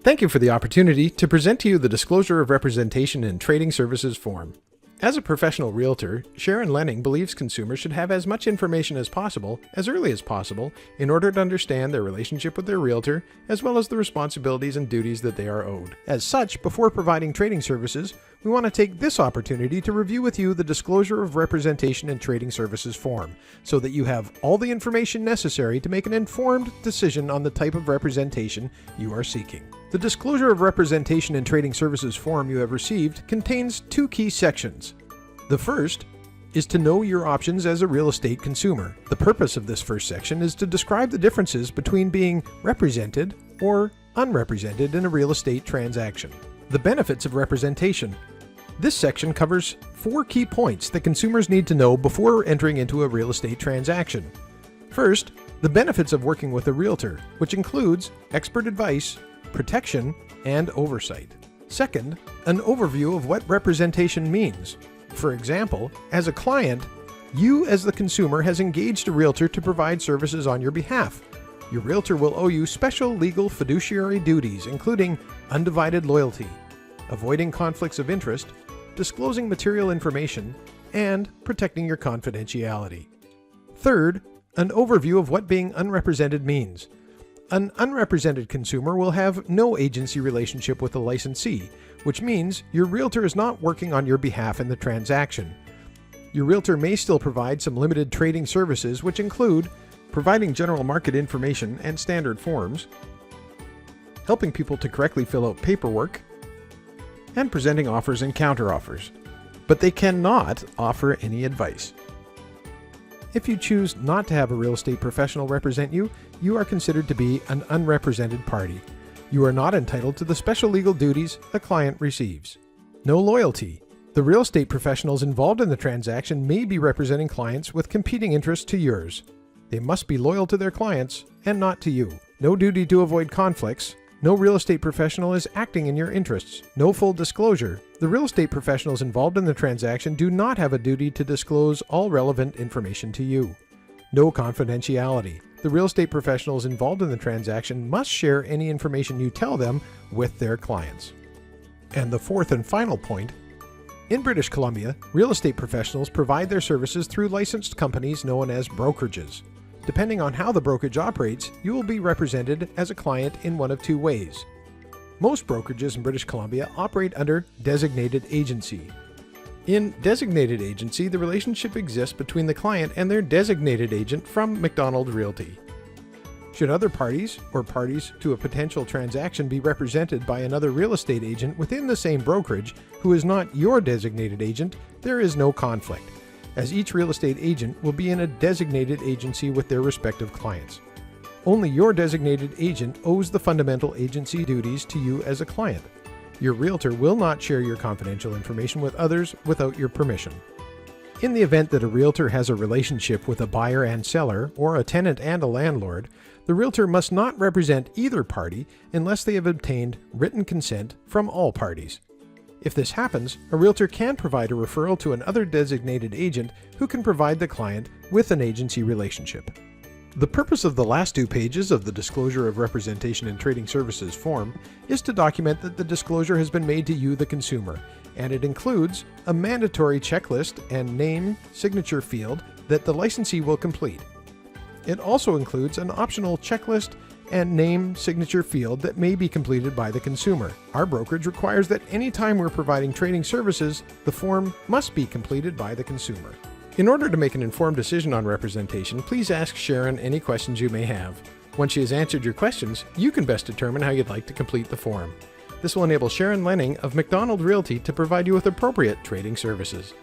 Thank you for the opportunity to present to you the Disclosure of Representation in Trading Services form. As a professional realtor, Sharon Lenning believes consumers should have as much information as possible, as early as possible, in order to understand their relationship with their realtor, as well as the responsibilities and duties that they are owed. As such, before providing trading services, we want to take this opportunity to review with you the Disclosure of Representation in Trading Services form, so that you have all the information necessary to make an informed decision on the type of representation you are seeking. The Disclosure of Representation in Trading Services form you have received contains two key sections. The first is to know your options as a real estate consumer. The purpose of this first section is to describe the differences between being represented or unrepresented in a real estate transaction. The benefits of representation. This section covers 4 key points that consumers need to know before entering into a real estate transaction. First, the benefits of working with a realtor, which includes expert advice, protection, and oversight. Second, an overview of what representation means. For example, as a client, you as the consumer has engaged a realtor to provide services on your behalf. Your realtor will owe you special legal fiduciary duties, including undivided loyalty, avoiding conflicts of interest, disclosing material information, and protecting your confidentiality. Third, an overview of what being unrepresented means. An unrepresented consumer will have no agency relationship with the licensee, which means your realtor is not working on your behalf in the transaction. Your realtor may still provide some limited trading services, which include providing general market information and standard forms, helping people to correctly fill out paperwork, and presenting offers and counteroffers. But they cannot offer any advice. If you choose not to have a real estate professional represent you, you are considered to be an unrepresented party. You are not entitled to the special legal duties a client receives. No loyalty. The real estate professionals involved in the transaction may be representing clients with competing interests to yours. They must be loyal to their clients and not to you. No duty to avoid conflicts. No real estate professional is acting in your interests. No full disclosure. The real estate professionals involved in the transaction do not have a duty to disclose all relevant information to you. No confidentiality. The real estate professionals involved in the transaction must share any information you tell them with their clients. And the fourth and final point, in British Columbia, real estate professionals provide their services through licensed companies known as brokerages. Depending on how the brokerage operates, you will be represented as a client in one of 2 ways. Most brokerages in British Columbia operate under designated agency. In designated agency, the relationship exists between the client and their designated agent from McDonald Realty. Should other parties or parties to a potential transaction be represented by another real estate agent within the same brokerage who is not your designated agent, there is no conflict, as each real estate agent will be in a designated agency with their respective clients. Only your designated agent owes the fundamental agency duties to you as a client. Your realtor will not share your confidential information with others without your permission. In the event that a realtor has a relationship with a buyer and seller, or a tenant and a landlord, the realtor must not represent either party unless they have obtained written consent from all parties. If this happens, a realtor can provide a referral to another designated agent who can provide the client with an agency relationship. The purpose of the last 2 pages of the Disclosure of Representation in Trading Services form is to document that the disclosure has been made to you, the consumer, and it includes a mandatory checklist and name signature field that the licensee will complete. It also includes an optional checklist and name signature field that may be completed by the consumer. Our brokerage requires that any time we're providing trading services, the form must be completed by the consumer. In order to make an informed decision on representation, please ask Sharon any questions you may have. Once she has answered your questions, you can best determine how you'd like to complete the form. This will enable Sharon Lenning of McDonald Realty to provide you with appropriate trading services.